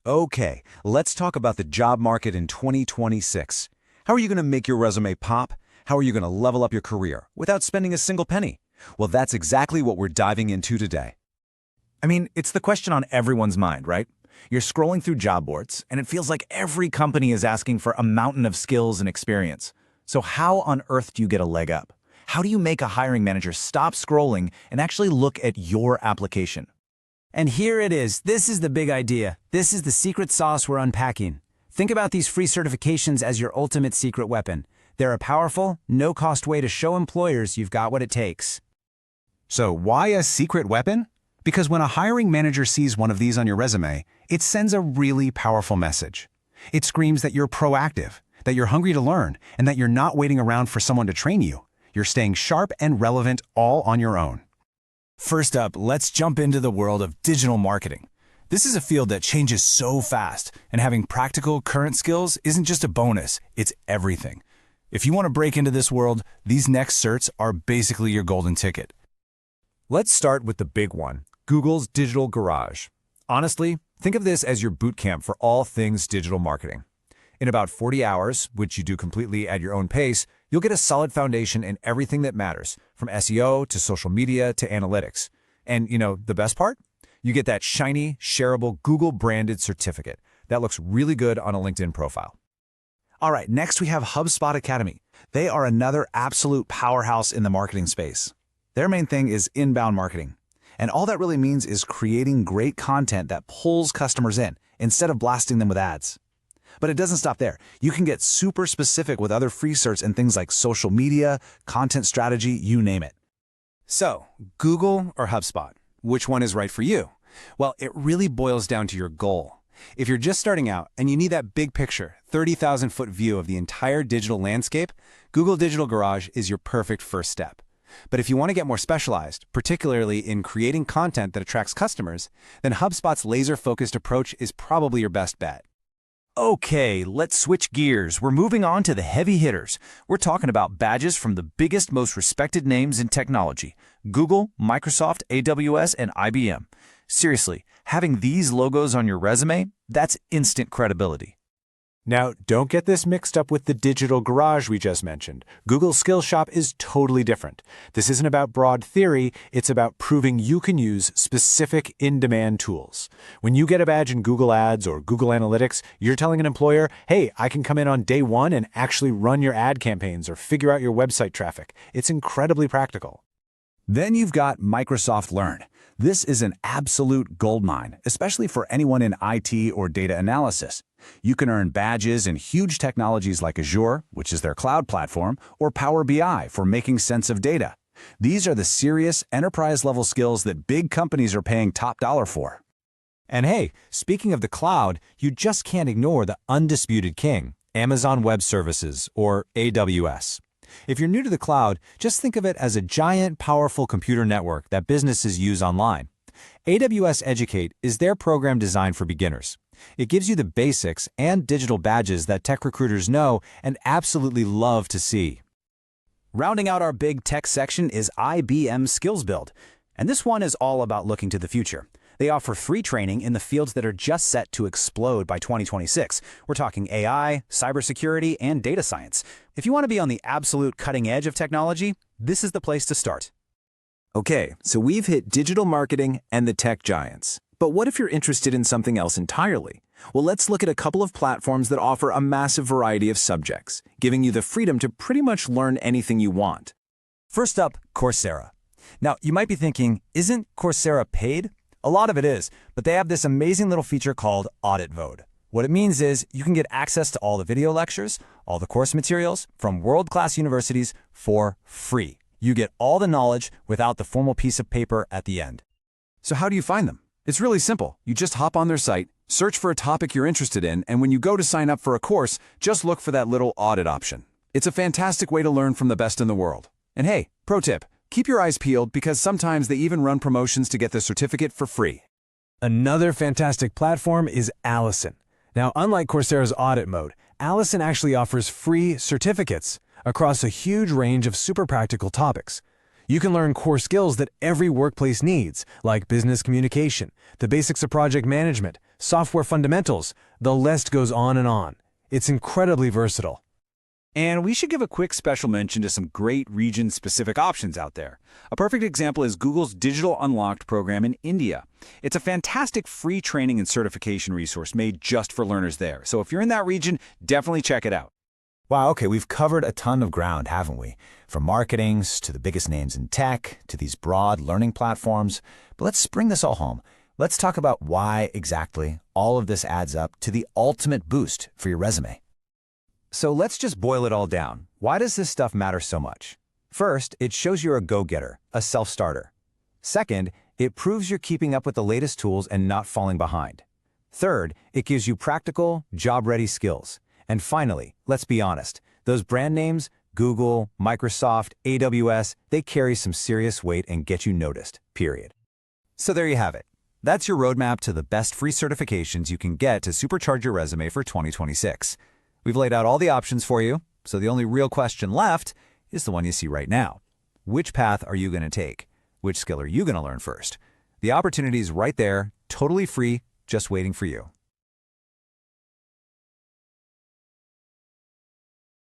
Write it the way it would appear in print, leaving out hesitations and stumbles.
Okay, let's talk about the job market in 2026. How are you going to make your resume pop? How are you going to level up your career without spending a single penny? Well, that's exactly what we're diving into today. I mean, it's the question on everyone's mind, right? You're scrolling through job boards, and it feels like every company is asking for a mountain of skills and experience. So how on earth do you get a leg up? How do you make a hiring manager stop scrolling and actually look at your application? And here it is. This is the big idea. This is the secret sauce we're unpacking. Think about these free certifications as your ultimate secret weapon. They're a powerful, no-cost way to show employers you've got what it takes. So why a secret weapon? Because when a hiring manager sees one of these on your resume, it sends a really powerful message. It screams that you're proactive, that you're hungry to learn, and that you're not waiting around for someone to train you. You're staying sharp and relevant all on your own. First up, let's jump into the world of digital marketing. This is a field that changes so fast, and having practical, current skills isn't just a bonus, it's everything. If you want to break into this world, these next certs are basically your golden ticket. Let's start with the big one, Google's Digital Garage. Honestly, think of this as your boot camp for all things digital marketing. In about 40 hours, which you do completely at your own pace, you'll get a solid foundation in everything that matters, from SEO to social media to analytics. And, the best part? You get that shiny, shareable, Google-branded certificate that looks really good on a LinkedIn profile. All right, next we have HubSpot Academy. They are another absolute powerhouse in the marketing space. Their main thing is inbound marketing. And all that really means is creating great content that pulls customers in instead of blasting them with ads. But it doesn't stop there. You can get super specific with other free certs in things like social media, content strategy, you name it. So, Google or HubSpot? Which one is right for you? Well, it really boils down to your goal. If you're just starting out and you need that big picture, 30,000-foot view of the entire digital landscape, Google Digital Garage is your perfect first step. But if you want to get more specialized, particularly in creating content that attracts customers, then HubSpot's laser-focused approach is probably your best bet. Okay, let's switch gears. We're moving on to the heavy hitters. We're talking about badges from the biggest, most respected names in technology: Google, Microsoft, AWS, and IBM. Seriously, having these logos on your resume, that's instant credibility. Now, don't get this mixed up with the Digital Garage we just mentioned. Google Skill Shop is totally different. This isn't about broad theory, it's about proving you can use specific in-demand tools. When you get a badge in Google Ads or Google Analytics, you're telling an employer, hey, I can come in on day one and actually run your ad campaigns or figure out your website traffic. It's incredibly practical. Then you've got Microsoft Learn. This is an absolute goldmine, especially for anyone in IT or data analysis. You can earn badges in huge technologies like Azure, which is their cloud platform, or Power BI for making sense of data. These are the serious enterprise-level skills that big companies are paying top dollar for. And hey, speaking of the cloud, you just can't ignore the undisputed king, Amazon Web Services, or AWS. If you're new to the cloud, just think of it as a giant, powerful computer network that businesses use online. AWS Educate is their program designed for beginners. It gives you the basics and digital badges that tech recruiters know and absolutely love to see. Rounding out our big tech section is IBM Skills Build. And this one is all about looking to the future. They offer free training in the fields that are just set to explode by 2026. We're talking AI, cybersecurity, and data science. If you want to be on the absolute cutting edge of technology, this is the place to start. Okay, so we've hit digital marketing and the tech giants. But what if you're interested in something else entirely? Well, let's look at a couple of platforms that offer a massive variety of subjects, giving you the freedom to pretty much learn anything you want. First up, Coursera. Now, you might be thinking, isn't Coursera paid? A lot of it is, but they have this amazing little feature called Audit Mode. What it means is you can get access to all the video lectures, all the course materials from world-class universities for free. You get all the knowledge without the formal piece of paper at the end. So how do you find them? It's really simple. You just hop on their site, search for a topic you're interested in, and when you go to sign up for a course, just look for that little audit option. It's a fantastic way to learn from the best in the world. And hey, pro tip, keep your eyes peeled because sometimes they even run promotions to get the certificate for free. Another fantastic platform is Allison. Now, unlike Coursera's Audit Mode, Allison actually offers free certificates across a huge range of super practical topics. You can learn core skills that every workplace needs, like business communication, the basics of project management, software fundamentals. The list goes on and on. It's incredibly versatile. And we should give a quick special mention to some great region-specific options out there. A perfect example is Google's Digital Unlocked program in India. It's a fantastic free training and certification resource made just for learners there. So if you're in that region, definitely check it out. Wow, okay, we've covered a ton of ground, haven't we? From marketings to the biggest names in tech to these broad learning platforms. But let's bring this all home. Let's talk about why exactly all of this adds up to the ultimate boost for your resume. So let's just boil it all down. Why does this stuff matter so much? First, it shows you're a go-getter, a self-starter. Second, it proves you're keeping up with the latest tools and not falling behind. Third, it gives you practical, job-ready skills. And finally, let's be honest, those brand names, Google, Microsoft, AWS, they carry some serious weight and get you noticed, period. So there you have it. That's your roadmap to the best free certifications you can get to supercharge your resume for 2026. We've laid out all the options for you, so the only real question left is the one you see right now. Which path are you going to take? Which skill are you going to learn first? The opportunity is right there, totally free, just waiting for you.